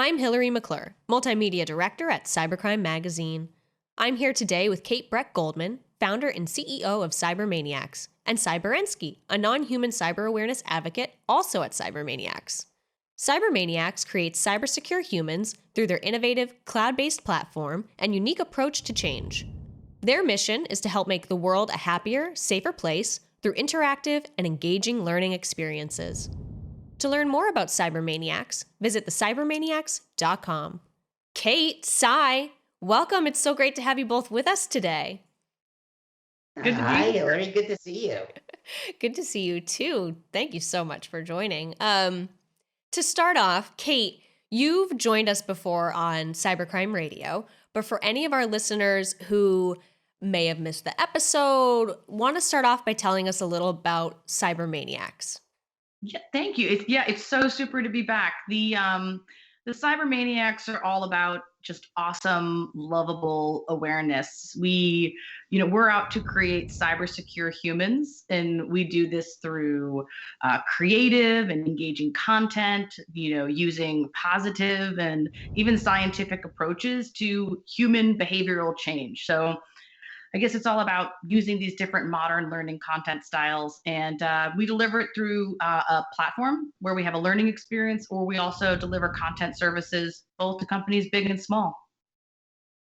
I'm Hillary McClure, Multimedia Director at Cybercrime Magazine. I'm here today with Kate Breck-Goldman, founder and CEO of Cybermaniacs, and Cy Berensky, a non-human cyber awareness advocate also at Cybermaniacs. Cybermaniacs creates cybersecure humans through their innovative, cloud-based platform and unique approach to change. Their mission is to help make the world a happier, safer place through interactive and engaging learning experiences. To learn more about Cybermaniacs, visit thecybermaniacs.com. Kate, Cy, welcome. It's so great to have you both with us today. Good to Hi, be here. Hillary. Good to see you. Good to see you too. Thank you so much for joining. To start off, Kate, you've joined us before on Cybercrime Radio, but for any of our listeners who may have missed the episode, want to start off by telling us a little about Cybermaniacs. Yeah, thank you. It's so super to be back. The Cybermaniacs are all about just awesome, lovable awareness. We're out to create cybersecure humans, and we do this through creative and engaging content, using positive and even scientific approaches to human behavioral change. So I guess it's all about using these different modern learning content styles. And we deliver it through a platform where we have a learning experience, or we also deliver content services, both to companies big and small.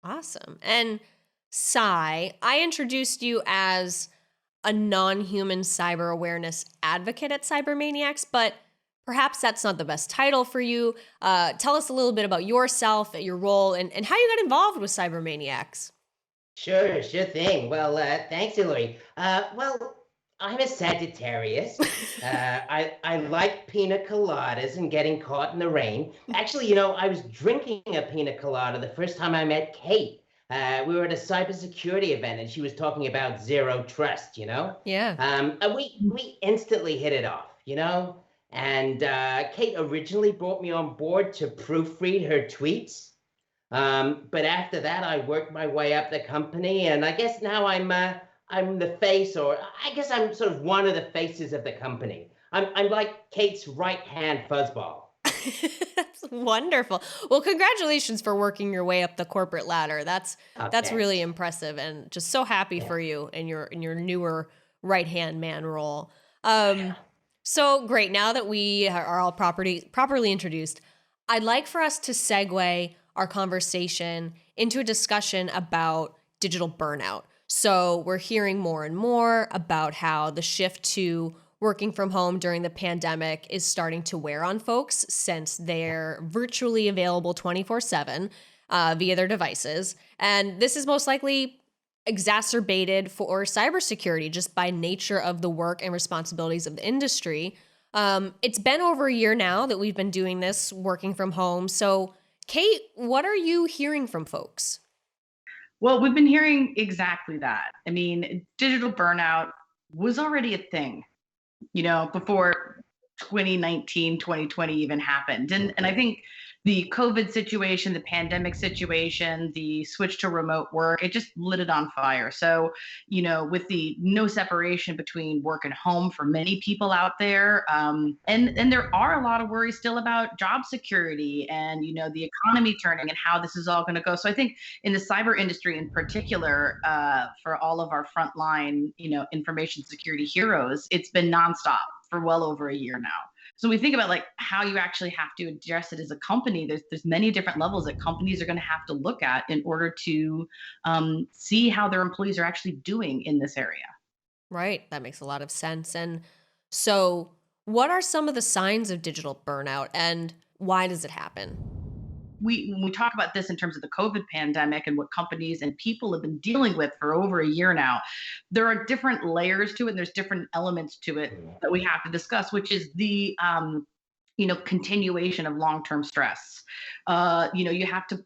Awesome. And Cy, I introduced you as a non-human cyber awareness advocate at Cybermaniacs, but perhaps that's not the best title for you. Tell us a little bit about yourself, your role, and how you got involved with Cybermaniacs. Sure thing. Well, thanks, Hillary. I'm a Sagittarius. I like pina coladas and getting caught in the rain. Actually, I was drinking a pina colada the first time I met Kate. We were at a cybersecurity event, and she was talking about zero trust. Yeah. And we instantly hit it off. And Kate originally brought me on board to proofread her tweets. But after that, I worked my way up the company, and I guess now I'm the face, or I guess I'm sort of one of the faces of the company. I'm like Kate's right-hand fuzzball. That's wonderful. Well, congratulations for working your way up the corporate ladder. That's really impressive, and just so happy for you in your newer right-hand man role. So great. Now that we are all properly introduced, I'd like for us to segue our conversation into a discussion about digital burnout. So we're hearing more and more about how the shift to working from home during the pandemic is starting to wear on folks, since they're virtually available 24/7 via their devices. And this is most likely exacerbated for cybersecurity just by nature of the work and responsibilities of the industry. It's been over a year now that we've been doing this, working from home. So Kate, what are you hearing from folks? Well, we've been hearing exactly that. I mean, digital burnout was already a thing, before 2019, 2020 even happened. And I think the COVID situation, the pandemic situation, the switch to remote work, it just lit it on fire. So, with the no separation between work and home for many people out there, and there are a lot of worries still about job security and, the economy turning and how this is all going to go. So I think in the cyber industry in particular, for all of our frontline, information security heroes, it's been nonstop for well over a year now. So we think about like how you actually have to address it as a company. There's many different levels that companies are going to have to look at in order to see how their employees are actually doing in this area. Right. That makes a lot of sense. And so what are some of the signs of digital burnout, and why does it happen? When we talk about this in terms of the COVID pandemic and what companies and people have been dealing with for over a year now, there are different layers to it, and there's different elements to it that we have to discuss, which is the continuation of long-term stress. You have to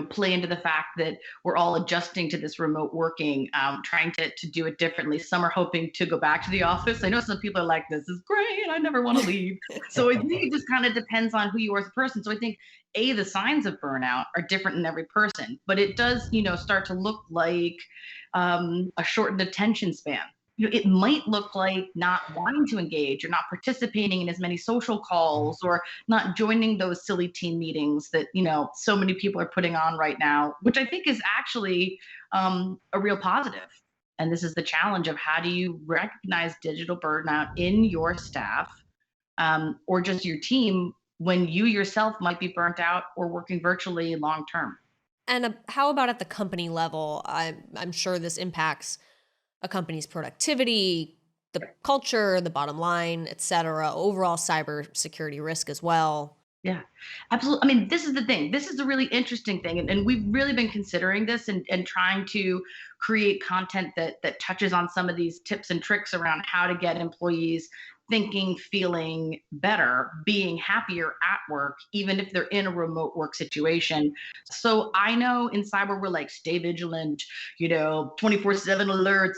play into the fact that we're all adjusting to this remote working, trying to do it differently. Some are hoping to go back to the office. I know some people are like, this is great, I never want to leave. So I think it just kind of depends on who you are as a person. So I think the signs of burnout are different in every person, but it does, start to look like a shortened attention span. it might look like not wanting to engage or not participating in as many social calls or not joining those silly team meetings that, so many people are putting on right now, which I think is actually a real positive. And this is the challenge of how do you recognize digital burnout in your staff or just your team when you yourself might be burnt out or working virtually long term. And how about at the company level? I'm sure this impacts a company's productivity, the culture, the bottom line, et cetera, overall cybersecurity risk as well. Yeah, absolutely. I mean, this is the thing. This is a really interesting thing. And we've really been considering this and trying to create content that touches on some of these tips and tricks around how to get employees thinking, feeling better, being happier at work, even if they're in a remote work situation. So I know in cyber, we're like, stay vigilant, 24/7 alerts,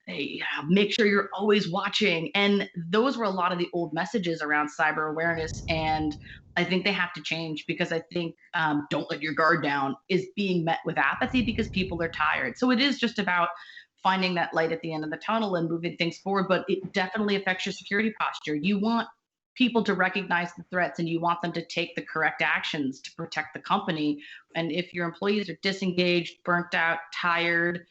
hey, make sure you're always watching. And those were a lot of the old messages around cyber awareness. And I think they have to change because I think don't let your guard down is being met with apathy because people are tired. So it is just about finding that light at the end of the tunnel and moving things forward, but it definitely affects your security posture. You want people to recognize the threats and you want them to take the correct actions to protect the company. And if your employees are disengaged, burnt out, tired,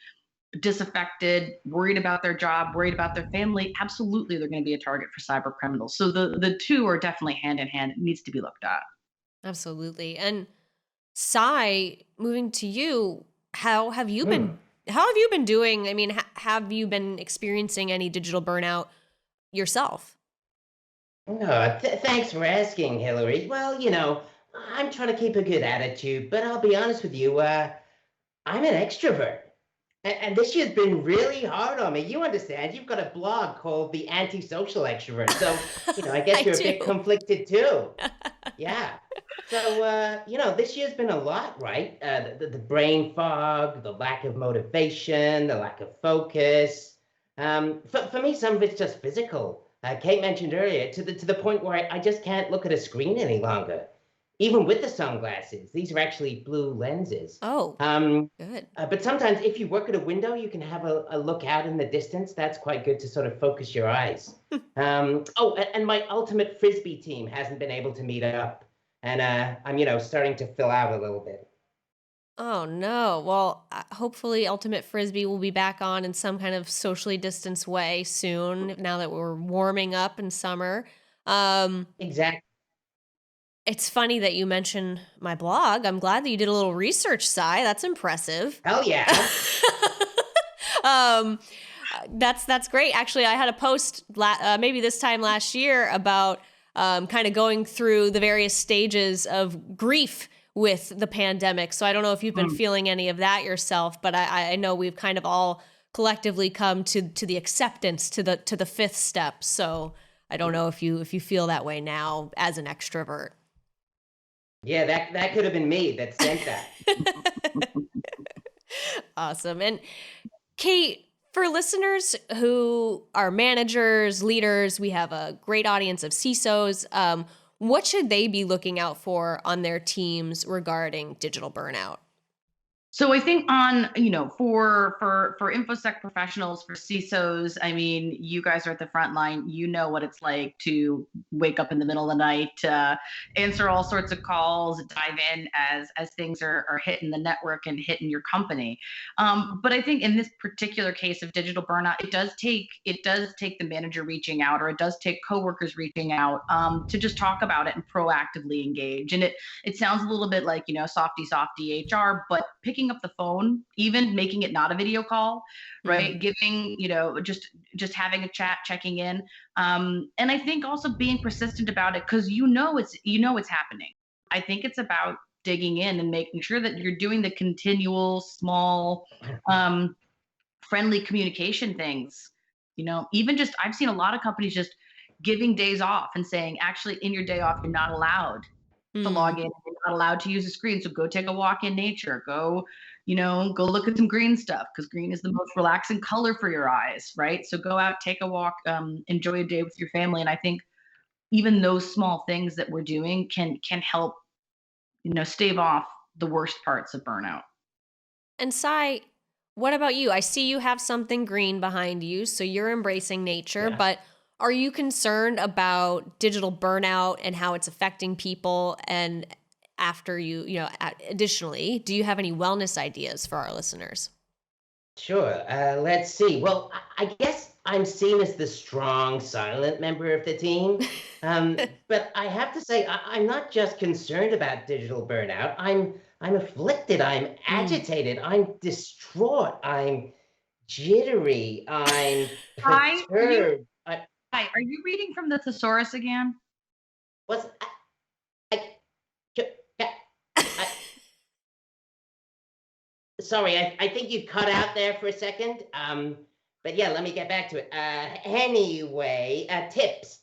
disaffected, worried about their job, worried about their family, absolutely they're going to be a target for cyber criminals. So the two are definitely hand in hand. It needs to be looked at. Absolutely. And Sai, moving to you, how have you Hmm. been how have you been doing? I mean, have you been experiencing any digital burnout yourself? No, thanks for asking, Hillary. Well, I'm trying to keep a good attitude, but I'll be honest with you, I'm an extrovert. And this year's been really hard on me. You understand, you've got a blog called The Antisocial Extrovert. So, I guess I you're a bit do. conflicted too. Yeah. So, this year's been a lot, right? The brain fog, the lack of motivation, the lack of focus. For me, some of it's just physical. Kate mentioned earlier, to the point where I just can't look at a screen any longer. Even with the sunglasses, these are actually blue lenses. Oh, Um, good. but sometimes if you work at a window, you can have a look out in the distance. That's quite good to sort of focus your eyes. And my ultimate frisbee team hasn't been able to meet up. And I'm, starting to fill out a little bit. Oh no. Well, hopefully Ultimate Frisbee will be back on in some kind of socially distanced way soon now that we're warming up in summer. Um, Exactly. it's funny that you mentioned my blog. I'm glad that you did a little research, Sai. That's impressive. Hell yeah. um, that's great. Actually, I had a post maybe this time last year about kind of going through the various stages of grief with the pandemic. So I don't know if you've been Mm. feeling any of that yourself, but I know we've kind of all collectively come to the acceptance to the fifth step. So I don't know if you feel that way now as an extrovert. Yeah, that could have been me that sent that. Awesome. And Kate, for listeners who are managers, leaders, we have a great audience of CISOs. What should they be looking out for on their teams regarding digital burnout? So I think on, for InfoSec professionals, for CISOs, I mean, you guys are at the front line. You know what it's like to wake up in the middle of the night, answer all sorts of calls, dive in as things are hitting the network and hitting your company. But I think in this particular case of digital burnout, it does take the manager reaching out, or it does take coworkers reaching out to just talk about it and proactively engage. And it sounds a little bit like, softy HR, but picking up the phone, even making it not a video call, Mm. right? Giving, just having a chat, checking in. And I think also being persistent about it because it's happening. I think it's about digging in and making sure that you're doing the continual small um, friendly communication things. Even just I've seen a lot of companies just giving days off and saying, actually, in your day off, you're not allowed to log Mm. in. You're not allowed to use a screen. So go take a walk in nature. Go look at some green stuff because green is the most relaxing color for your eyes, right? So go out, take a walk, enjoy a day with your family. And I think even those small things that we're doing can help, stave off the worst parts of burnout. And Sai, What about you? I see you have something green behind you, so you're embracing nature, Yeah. but are you concerned about digital burnout and how it's affecting people? And after additionally, do you have any wellness ideas for our listeners? Sure. Let's see. Well, I guess I'm seen as the strong, silent member of the team. But I have to say, I'm not just concerned about digital burnout. I'm afflicted. I'm Mm. agitated. I'm distraught. I'm jittery. I'm Hi, perturbed. are you reading from the thesaurus again? What's I, I, I, sorry, I think you cut out there for a second. But yeah, let me get back to it. Anyway, tips.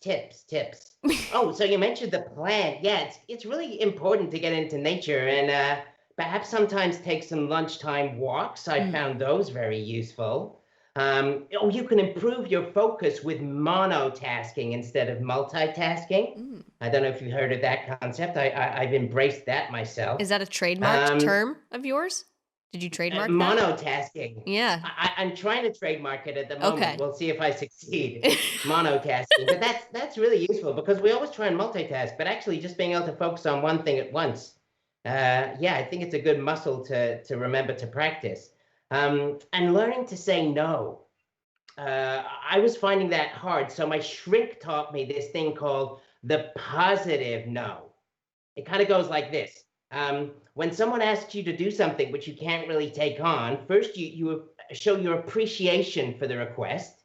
Oh, so you mentioned the plant. Yeah, it's really important to get into nature and perhaps sometimes take some lunchtime walks. I Mm. found those very useful. You can improve your focus with monotasking instead of multitasking. Mm. I don't know if you've heard of that concept. I've embraced that Is myself. that a trademarked term of yours? Did you trademark that? Monotasking. Yeah. I'm trying to trademark it at the moment. Okay. We'll see if I succeed. Monotasking, but that's really useful because we always try and multitask, but actually just being able to focus on one thing at once. Yeah, I think it's a good muscle to remember to practice. And learning to say no. I was finding that hard, so my shrink taught me this thing called the positive no. It kind of goes like this. When someone asks you to do something which you can't really take on, first you show your appreciation for the request.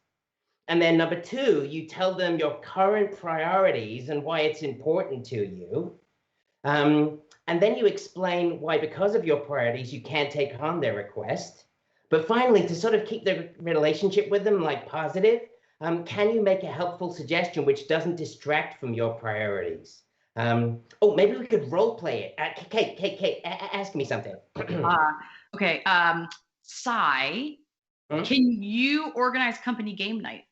And then number two, you tell them your current priorities and why it's important to you. And then you explain why, because of your priorities, you can't take on their request. But finally, to sort of keep the relationship with them like positive, can you make a helpful suggestion which doesn't distract from your priorities? Maybe we could role play it. Kate, ask me something. Okay. Cy, Hmm? can you organize company game night?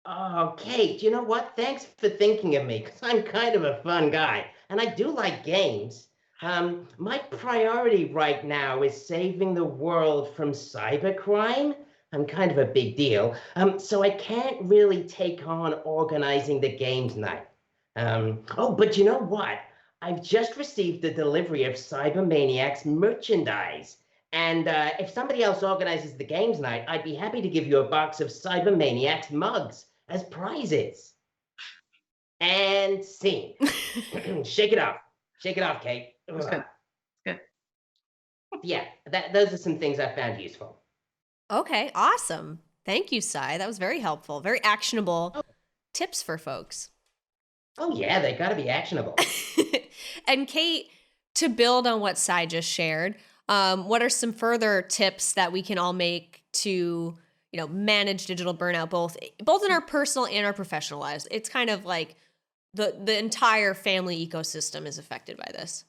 Oh, Kate, you know what? Thanks for thinking of me, because I'm kind of a fun guy, and I do like games. My priority right now is saving the world from cybercrime. I'm kind of a big deal, so I can't really take on organizing the games night. But you know what? I've just received the delivery of Cybermaniacs merchandise. And if somebody else organizes the games night, I'd be happy to give you a box of Cybermaniacs mugs as prizes. And scene. Shake it off. Shake it off, Kate. It's good. It's good. Yeah, those are some things I found useful. Okay, awesome. Thank you, Sai. That was very helpful. Very actionable tips for folks. Oh, yeah, they got to be actionable. And Kate, to build on what Sai just shared, what are some further tips that we can all make to, manage digital burnout, both in our personal and our professional lives? It's kind of like the entire family ecosystem is affected by this.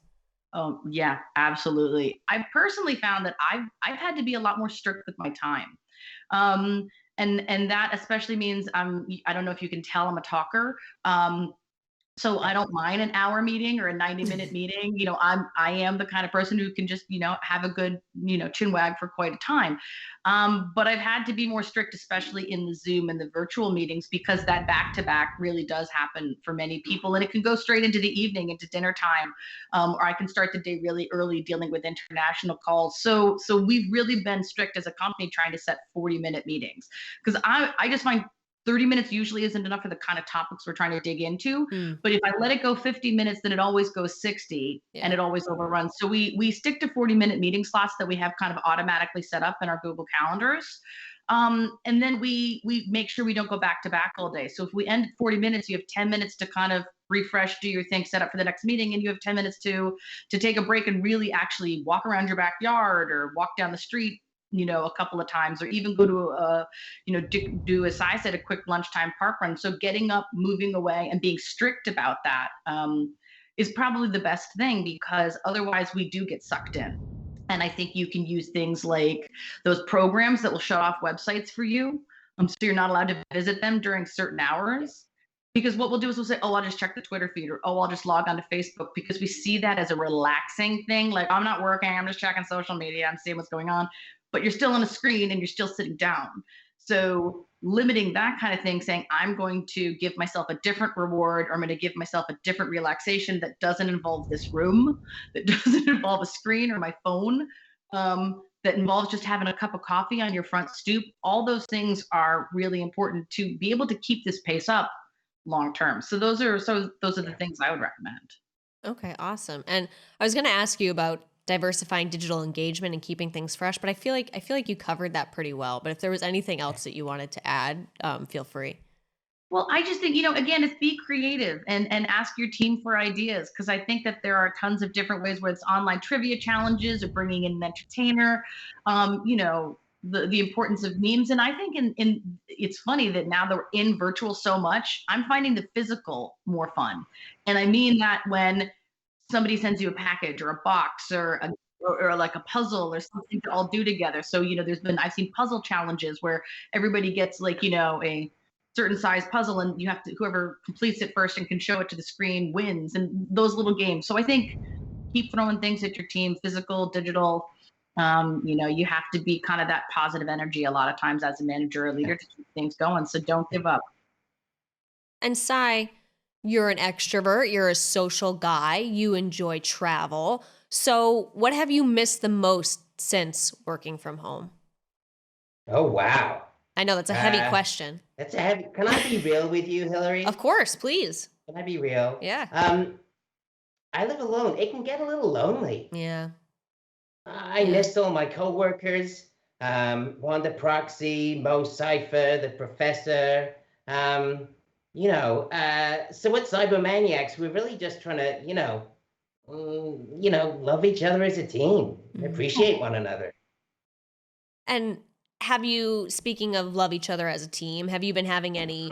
Oh yeah, absolutely. I've personally found that I've had to be a lot more strict with my time. And that especially means I don't know if you can tell I'm a talker. So I don't mind an hour meeting or a 90-minute meeting. I am the kind of person who can just, have a good, chin wag for quite a time. But I've had to be more strict, especially in the Zoom and the virtual meetings, because that back-to-back really does happen for many people. And it can go straight into the evening, into dinner time, or I can start the day really early dealing with international calls. So we've really been strict as a company trying to set 40-minute meetings, because I just find 30 minutes usually isn't enough for the kind of topics we're trying to dig into. But if I let it go 50 minutes, then it always goes 60 and it always overruns. So we stick to 40-minute meeting slots that we have kind of automatically set up in our Google calendars. And then we make sure we don't go back to back all day. So if we end at 40 minutes, you have 10 minutes to kind of refresh, do your thing, set up for the next meeting, and you have 10 minutes to take a break and really actually walk around your backyard or walk down the street, a couple of times, or even go to do, as I said, a quick lunchtime park run. So getting up, moving away, and being strict about that is probably the best thing, because otherwise we do get sucked in. And I think you can use things like those programs that will shut off websites for you. So you're not allowed to visit them during certain hours. Because what we'll do is we'll say, oh, I'll just check the Twitter feed, or, oh, I'll just log on to Facebook, because we see that as a relaxing thing. Like, I'm not working, I'm just checking social media, I'm seeing what's going on. but you're still on a screen and you're still sitting down. So limiting that kind of thing, saying I'm going to give myself a different reward, or I'm going to give myself a different relaxation that doesn't involve this room, that doesn't involve a screen or my phone, that involves just having a cup of coffee on your front stoop. All those things are really important to be able to keep this pace up long term. So those are the things I would recommend. Okay, awesome. And I was going to ask you about diversifying digital engagement and keeping things fresh, but I feel like you covered that pretty well. But if there was anything else that you wanted to add, feel free. Well, I just think, again, it's be creative and ask your team for ideas, because I think that there are tons of different ways, whether it's online trivia challenges or bringing in an entertainer, the importance of memes. And I think in it's funny that now that we're in virtual so much, I'm finding the physical more fun. And I mean that when somebody sends you a package or a box or like a puzzle or something to all do together. So, I've seen puzzle challenges where everybody gets like, a certain size puzzle, and you have to, whoever completes it first and can show it to the screen wins, and those little games. So I think keep throwing things at your team, physical, digital. You have to be kind of that positive energy a lot of times as a manager or leader to keep things going. So don't give up. And Cy, you're an extrovert, you're a social guy, you enjoy travel. So what have you missed the most since working from home? Oh, wow. I know that's a heavy question. That's a heavy. Can I be real with you, Hillary? Of course, please. Can I be real? Yeah. I live alone. It can get a little lonely. Yeah. I missed all my coworkers. Wanda Proxy, Mo Cypher, the professor. So at Cybermaniacs, we're really just trying to, love each other as a team, appreciate one another. And speaking of love each other as a team, have you been having any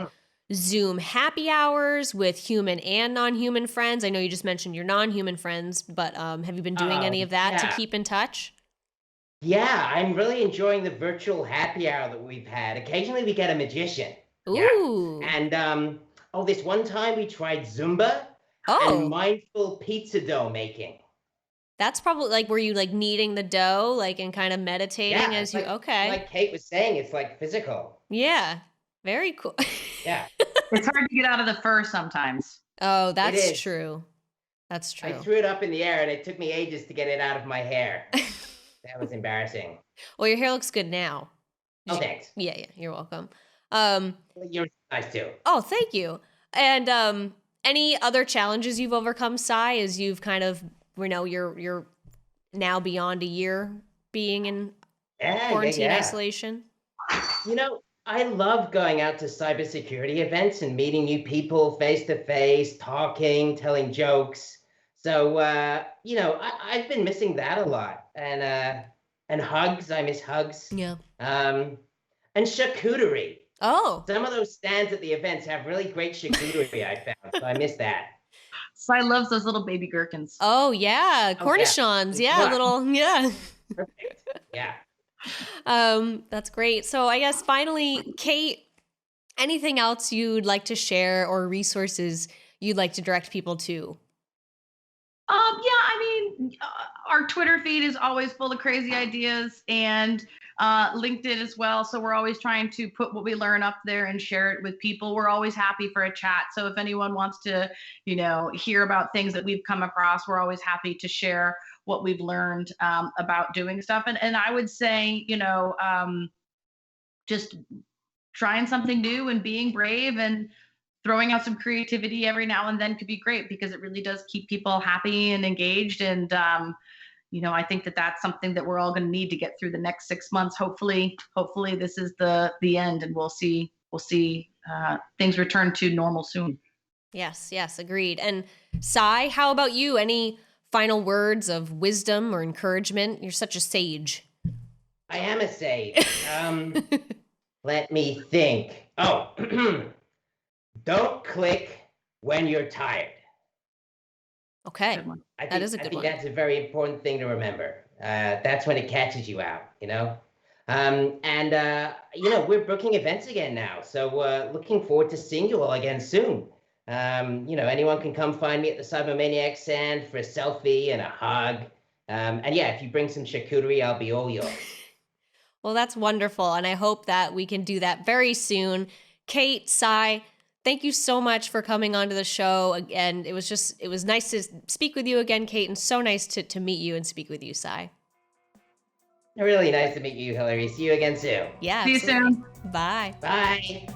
Zoom happy hours with human and non-human friends? I know you just mentioned your non-human friends, but have you been doing any of that to keep in touch? Yeah, I'm really enjoying the virtual happy hour that we've had. Occasionally we get a magician. Ooh. Yeah. And this one time we tried Zumba and mindful pizza dough making. That's probably like, were you like kneading the dough, like, and kind of meditating as you, okay. Like Kate was saying, it's like physical. Yeah. Very cool. Yeah. It's hard to get out of the fur sometimes. Oh, that's true. That's true. I threw it up in the air and it took me ages to get it out of my hair. That was embarrassing. Well, your hair looks good now. Oh, thanks. Yeah, you're welcome. You're nice too. Oh, thank you. And any other challenges you've overcome, Cy, as you've kind of, you're now beyond a year being in quarantine isolation? I love going out to cybersecurity events and meeting new people face to face, talking, telling jokes. So, I've been missing that a lot. And hugs, I miss hugs. Yeah. And charcuterie. Oh. Some of those stands at the events have really great charcuterie, I found. So I miss that. Cy loves those little baby gherkins. Oh, yeah. Cornichons. Yeah, Perfect. Yeah. That's great. So I guess finally, Kate, anything else you'd like to share or resources you'd like to direct people to? Our Twitter feed is always full of crazy ideas, and LinkedIn as well. So we're always trying to put what we learn up there and share it with people. We're always happy for a chat. So if anyone wants to, hear about things that we've come across, we're always happy to share what we've learned about doing stuff. And I would say, just trying something new and being brave and throwing out some creativity every now and then could be great, because it really does keep people happy and engaged. And, I think that that's something that we're all going to need to get through the next 6 months. Hopefully this is the end, and we'll see things return to normal soon. Yes, agreed. And Cy, how about you? Any final words of wisdom or encouragement? You're such a sage. I am a sage. Let me think. Oh, don't click when you're tired. Okay, that is a good one. I think that's a very important thing to remember. That's when it catches you out, we're booking events again now. So looking forward to seeing you all again soon. Anyone can come find me at the Cybermaniacs stand for a selfie and a hug. If you bring some charcuterie, I'll be all yours. Well, that's wonderful. And I hope that we can do that very soon. Kate, Cy, thank you so much for coming onto the show. And it was nice to speak with you again, Kate, and so nice to meet you and speak with you, Cy. Really nice to meet you, Hillary. See you again soon. Yeah. See absolutely. you soon. Bye. Bye.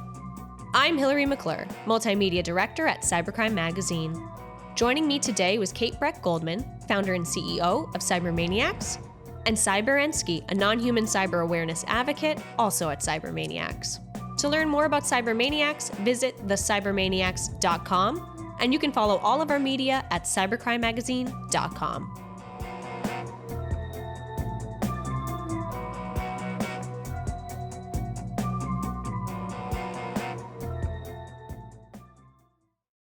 I'm Hillary McClure, Multimedia Director at Cybercrime Magazine. Joining me today was Kate Breck-Goldman, founder and CEO of Cybermaniacs, and Cy Baranski, a non-human cyber awareness advocate, also at Cybermaniacs. To learn more about Cybermaniacs, visit thecybermaniacs.com, and you can follow all of our media at cybercrimemagazine.com.